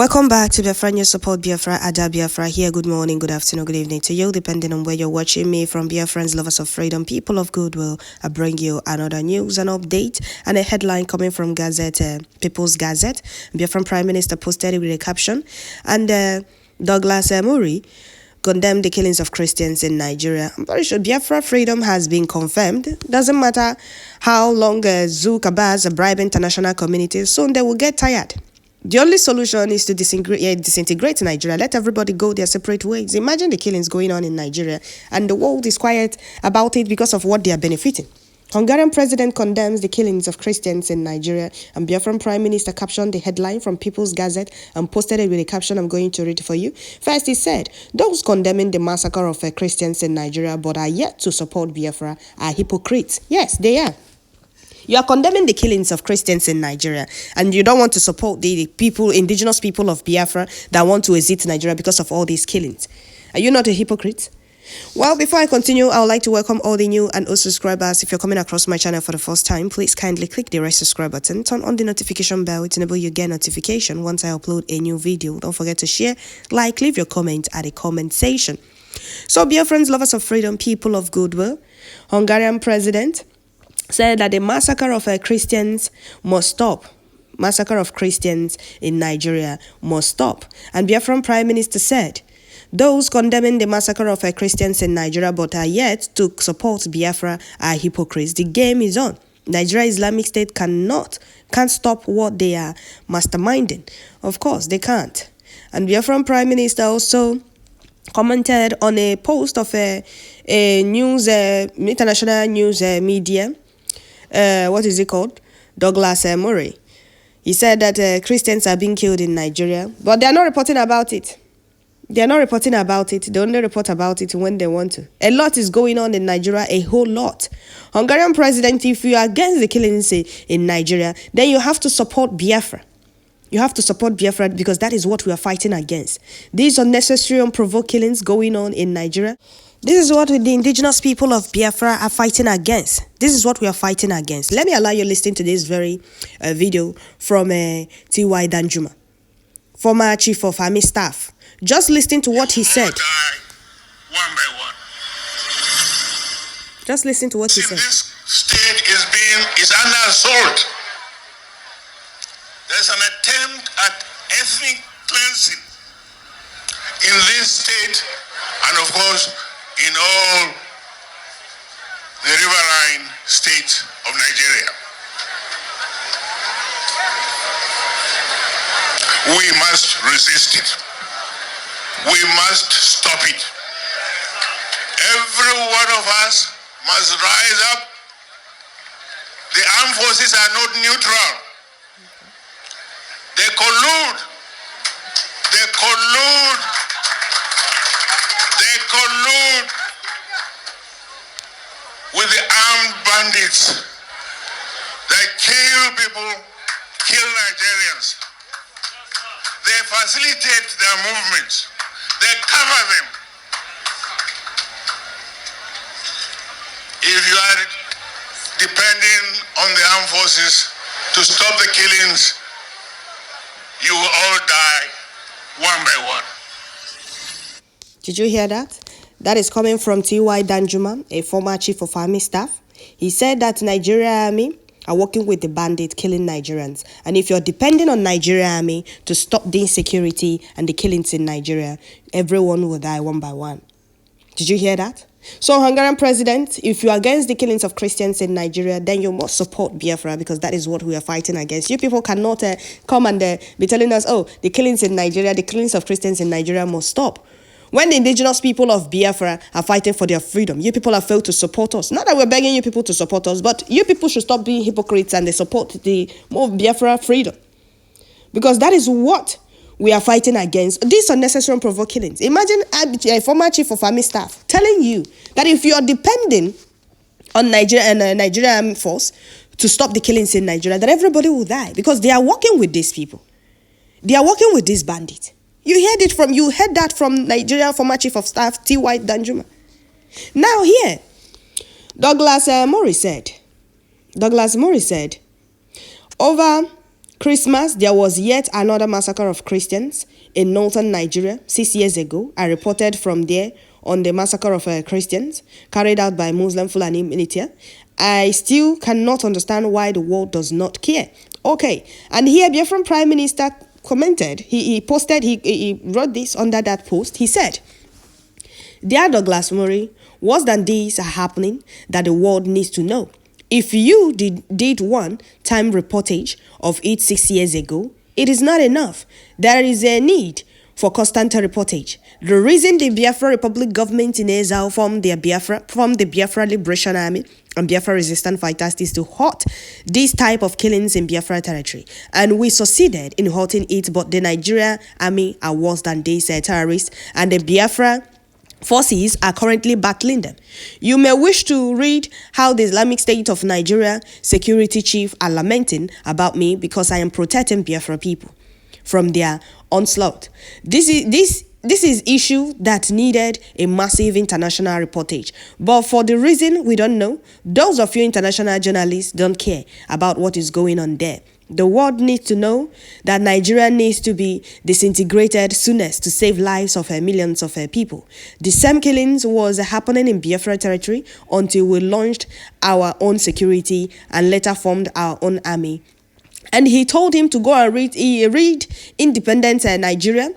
Welcome back to Biafra News Support Biafra, Ada Biafra here. Good morning, good afternoon, good evening to you, depending on where you're watching me from. Biafrans, lovers of freedom, people of goodwill. I bring you another news and update and a headline coming from People's Gazette. Biafran Prime Minister posted it with a caption, and Douglas Murray condemned the killings of Christians in Nigeria. I'm very sure Biafra freedom has been confirmed. Doesn't matter how long Kabas bribe international community, soon they will get tired. The only solution is to disintegrate Nigeria. Let everybody go their separate ways. Imagine the killings going on in Nigeria and the world is quiet about it because of what they are benefiting. Hungarian president condemns the killings of Christians in Nigeria, and Biafran Prime Minister captioned the headline from People's Gazette and posted it with a caption I'm going to read for you. First, he said, those condemning the massacre of Christians in Nigeria but are yet to support Biafra are hypocrites. Yes, they are. You are condemning the killings of Christians in Nigeria, and you don't want to support the indigenous people of Biafra that want to exit Nigeria because of all these killings. Are you not a hypocrite? Well, before I continue, I would like to welcome all the new and old subscribers. If you're coming across my channel for the first time, please kindly click the red subscribe button, turn on the notification bell to enable you get notification once I upload a new video. Don't forget to share, like, leave your comment at the comment section. So, Biafrans, lovers of freedom, people of goodwill, Hungarian president said that the massacre of Christians must stop. Massacre of Christians in Nigeria must stop. And Biafran Prime Minister said, those condemning the massacre of Christians in Nigeria but are yet to support Biafra are hypocrites. The game is on. Nigeria Islamic State can't stop what they are masterminding. Of course, they can't. And Biafran Prime Minister also commented on a post of a news, international news media. What is it called? Douglas Murray. He said that Christians are being killed in Nigeria, but they are not reporting about it. They are not reporting about it. They only report about it when they want to. A lot is going on in Nigeria, a whole lot. Hungarian president, if you are against the killings in Nigeria, then you have to support Biafra. You have to support Biafra because that is what we are fighting against. These unnecessary, unprovoked killings going on in Nigeria. This is what the indigenous people of Biafra are fighting against. This is what we are fighting against. Let me allow you to listen to this very video from T.Y. Danjuma, former chief of army staff. Just listen to what he said. One by one. Just listen to what he said. This state is under assault. There's an attempt at ethnic cleansing in this state, and of course, in all the riverine states of Nigeria. We must resist it. We must stop it. Every one of us must rise up. The armed forces are not neutral. They collude. They collude. They collude with the armed bandits that kill people, kill Nigerians. They facilitate their movements. They cover them. If you are depending on the armed forces to stop the killings, you will all die one by one. Did you hear that? That is coming from T.Y. Danjuma, a former chief of army staff. He said that Nigeria Army are working with the bandits killing Nigerians. And if you're depending on Nigeria Army to stop the insecurity and the killings in Nigeria, everyone will die one by one. Did you hear that? So, Hungarian president, if you're against the killings of Christians in Nigeria, then you must support Biafra because that is what we are fighting against. You people cannot come and be telling us, oh, the killings in Nigeria, the killings of Christians in Nigeria must stop. When the indigenous people of Biafra are fighting for their freedom, you people have failed to support us. Not that we're begging you people to support us, but you people should stop being hypocrites and they support the more Biafra freedom. Because that is what we are fighting against. These unnecessary and provoked killings. Imagine a former chief of army staff telling you that if you are depending on Nigeria and Nigerian force to stop the killings in Nigeria, that everybody will die because they are working with these people. They are working with these bandits. You heard that from Nigeria former chief of staff T.Y. Danjuma. Now here, Douglas Murray said, over Christmas, there was yet another massacre of Christians in northern Nigeria 6 years ago. I reported from there on the massacre of Christians carried out by Muslim Fulani militia. I still cannot understand why the world does not care. Okay, and here Biafran Prime Minister commented. He wrote this under that post. He said, "Dear Douglas Murray, worse than these are happening that the world needs to know. If you did one-time reportage of it 6 years ago, it is not enough. There is a need for constant reportage. The reason the Biafra Republic government in exile from the Biafra Liberation Army and Biafra resistance fighters is to halt this type of killings in Biafra territory. And we succeeded in halting it, but the Nigeria army are worse than these terrorists, and the Biafra forces are currently battling them. You may wish to read how the Islamic State of Nigeria security chief are lamenting about me because I am protecting Biafra people from their onslaught. This is issue that needed a massive international reportage. But for the reason we don't know, those of you international journalists don't care about what is going on there. The world needs to know that Nigeria needs to be disintegrated soonest to save lives of millions of people. The same killings was happening in Biafra territory until we launched our own security and later formed our own army. And he told him to go and read Independent Nigeria,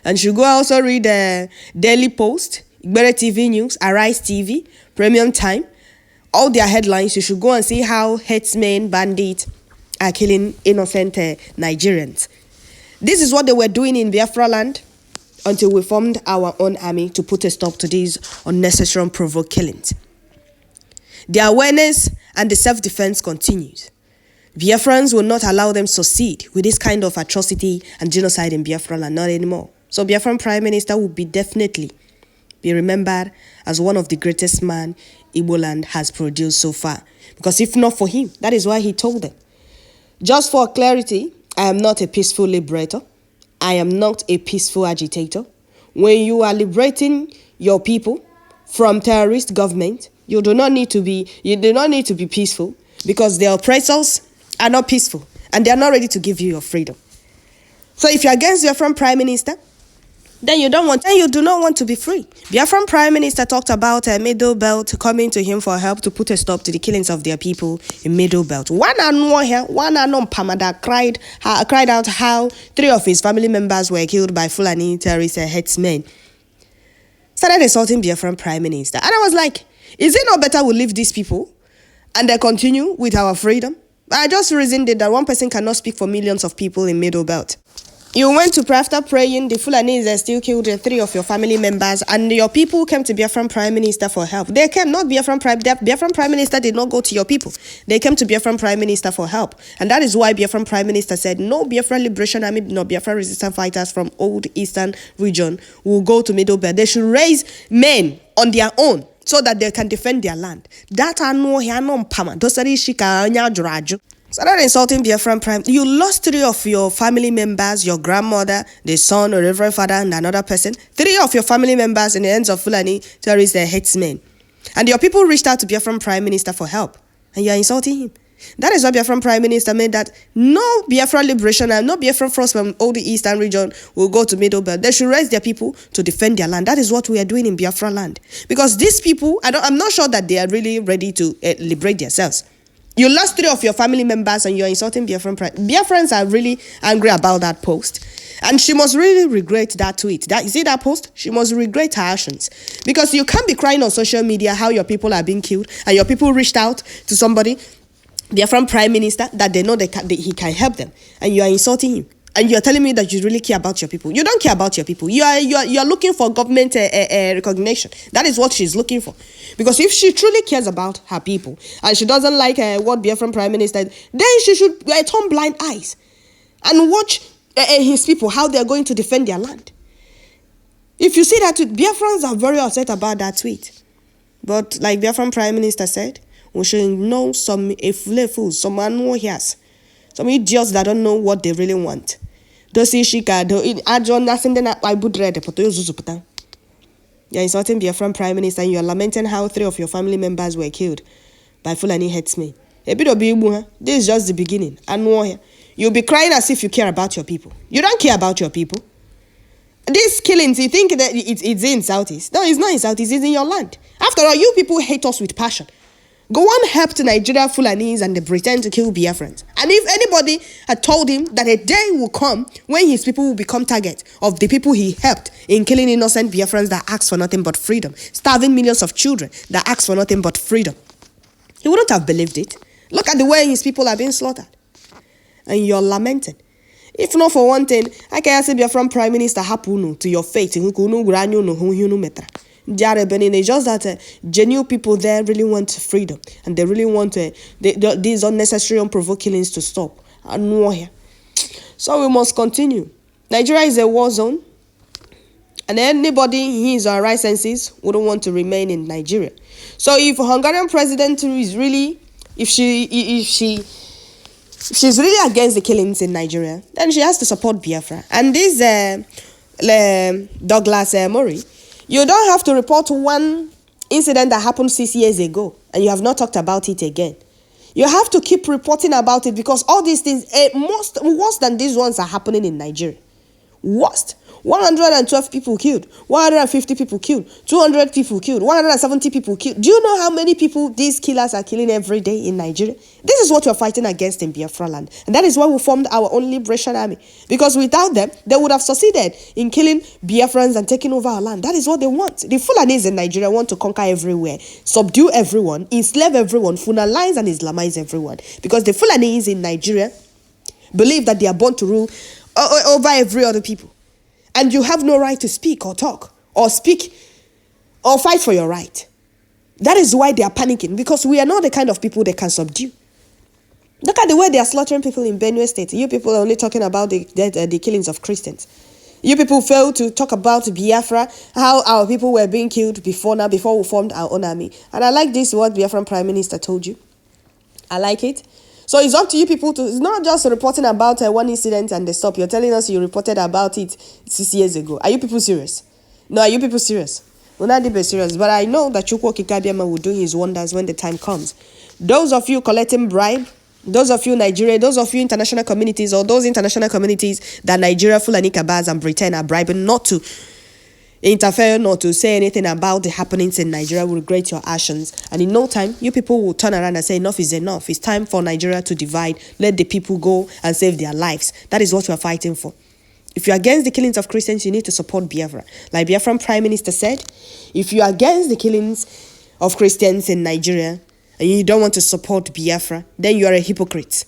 and should go also read Daily Post, Igbere TV News, Arise TV, Premium Time. All their headlines, you should go and see how headsmen, bandits are killing innocent Nigerians. This is what they were doing in Biafra land until we formed our own army to put a stop to these unnecessary and provoked killings. The awareness and the self-defense continues. Biafrans will not allow them to succeed with this kind of atrocity and genocide in Biafra land, not anymore. So Biafran Prime Minister will definitely be remembered as one of the greatest man Igbo land has produced so far. Because if not for him, that is why he told them. Just for clarity, I am not a peaceful liberator. I am not a peaceful agitator. When you are liberating your people from terrorist government, you do not need to be peaceful, because the oppressors are not peaceful and they are not ready to give you your freedom. So if you're against your Biafran Prime Minister, then you do not want to be free. Biafran Prime Minister talked about Middle Belt coming to him for help to put a stop to the killings of their people in Middle Belt. One unknown Pamada cried out how 3 of his family members were killed by Fulani terrorist headsmen. Started insulting Biafran Prime Minister. And I was like, is it not better we leave these people and they continue with our freedom? I just reasoned that one person cannot speak for millions of people in Middle Belt. You went to pray after praying, the Fulanis still killed 3 of your family members, and your people came to Biafran Prime Minister for help. They came, not Biafran Prime Minister did not go to your people. They came to Biafran Prime Minister for help. And that is why Biafran Prime Minister said, no Biafra Liberation Army, no Biafra resistance fighters from old Eastern region will go to Middle Belt. They should raise men on their own so that they can defend their land. That I know here no pama. Dosari shika nya juraju. Started insulting Biafran Prime. You lost 3 of your family members, your grandmother, the son, or reverend father, and another person. 3 of your family members in the hands of Fulani terrorists, headsmen. And your people reached out to Biafran Prime Minister for help. And you are insulting him. That is why Biafran Prime Minister made that no Biafra liberation and no Biafra force from all the Eastern region will go to Middle Belt. They should raise their people to defend their land. That is what we are doing in Biafra land. Because these people, I'm not sure that they are really ready to liberate themselves. You lost 3 of your family members and you're insulting Biafran Prime. Biafrans are really angry about that post. And she must really regret that tweet. You see that post? She must regret her actions. Because you can't be crying on social media how your people are being killed and your people reached out to somebody, Biafran Prime Minister, that they know he can help them. And you are insulting him. And you are telling me that you really care about your people. You don't care about your people. You are looking for government recognition. That is what she's looking for. Because if she truly cares about her people and she doesn't like what Biafran Prime Minister, then she should turn blind eyes and watch his people, how they are going to defend their land. If you see that tweet, Biafrans are very upset about that tweet. But like Biafran Prime Minister said, we should know some fools, some annoyers, some idiots that don't know what they really want. You're insulting Biafran Prime Minister and you're lamenting how 3 of your family members were killed by Fulani headsmen. This is just the beginning. You'll be crying as if you care about your people. You don't care about your people. These killings, you think that it's in Southeast. No, it's not in Southeast, it's in your land. After all, you people hate us with passion. Go on, help to Nigeria Fulanis and they pretend to kill Biafrans. And if anybody had told him that a day will come when his people will become target of the people he helped in killing innocent Biafrans that ask for nothing but freedom, starving millions of children that ask for nothing but freedom, he wouldn't have believed it. Look at the way his people are being slaughtered. And you're lamenting. If not for one thing, I can say Biafran Prime Minister Hapunu to your fate. It's just that genuine people there really want freedom. And they really want these unnecessary, unprovoked killings to stop. So we must continue. Nigeria is a war zone. And anybody in his or right senses wouldn't want to remain in Nigeria. So if a Hungarian president is really, if she's really against the killings in Nigeria, then she has to support Biafra. And this Douglas Murray, you don't have to report one incident that happened 6 years ago and you have not talked about it again. You have to keep reporting about it because all these things, worse than these ones, are happening in Nigeria. Worst. 112 people killed, 150 people killed, 200 people killed, 170 people killed. Do you know how many people these killers are killing every day in Nigeria? This is what we're fighting against in Biafra land. And that is why we formed our own liberation army. Because without them, they would have succeeded in killing Biafrans and taking over our land. That is what they want. The Fulanis in Nigeria want to conquer everywhere, subdue everyone, enslave everyone, funalize and Islamize everyone. Because the Fulanis in Nigeria believe that they are born to rule over every other people. And you have no right to speak or talk or speak or fight for your right. That is why they are panicking, because we are not the kind of people they can subdue. Look at the way they are slaughtering people in Benue State. You people are only talking about the killings of Christians. You people fail to talk about Biafra, how our people were being killed before we formed our own army. And I like this, what Biafran Prime Minister told you. I like it. So it's up to you people to, it's not just reporting about one incident and they stop. You're telling us you reported about it 6 years ago. Are you people serious? No, are you people serious? We're not deep serious. But I know that Chukwu Kikabiama will do his wonders when the time comes. Those of you collecting bribe, those of you Nigeria, those of you international communities, or those international communities that Nigeria, Fulani Kabaz and Britain are bribing not to interfere, not to say anything about the happenings in Nigeria, will regret your actions. And in no time, you people will turn around and say enough is enough. It's time for Nigeria to divide. Let the people go and save their lives. That is what we are fighting for. If you're against the killings of Christians, you need to support Biafra. Like Biafran Prime Minister said, if you're against the killings of Christians in Nigeria and you don't want to support Biafra, then you are a hypocrite.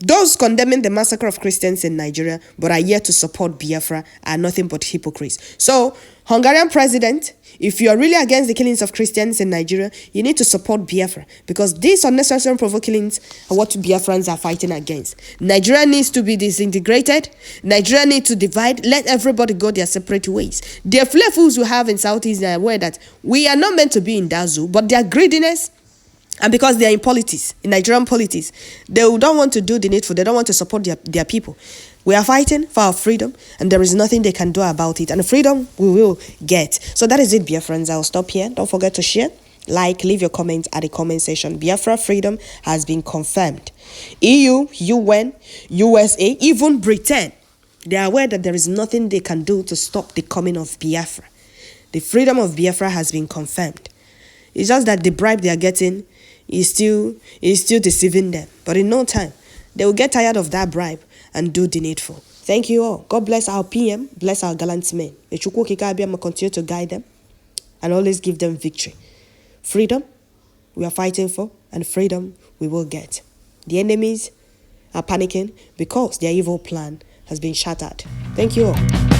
Those condemning the massacre of Christians in Nigeria but are yet to support Biafra are nothing but hypocrites. So, Hungarian president, if you are really against the killings of Christians in Nigeria, you need to support Biafra, because these unnecessary and provoked killings are what Biafrans are fighting against. Nigeria needs to be disintegrated. Nigeria needs to divide. Let everybody go their separate ways. The fools we have in Southeast are aware that we are not meant to be in that zoo, but their greediness, and because they are in politics, in Nigerian politics, they don't want to do the needful. They don't want to support their people. We are fighting for our freedom, and there is nothing they can do about it. And freedom we will get. So that is it, Biafrans. I'll stop here. Don't forget to share, like, leave your comments at the comment section. Biafra freedom has been confirmed. EU, UN, USA, even Britain, they are aware that there is nothing they can do to stop the coming of Biafra. The freedom of Biafra has been confirmed. It's just that the bribe they are getting is still deceiving them. But in no time, they will get tired of that bribe and do the needful. Thank you all. God bless our PM, bless our gallant men. May Chukwu Kikabiama continue to guide them and always give them victory. Freedom we are fighting for, and freedom we will get. The enemies are panicking because their evil plan has been shattered. Thank you all.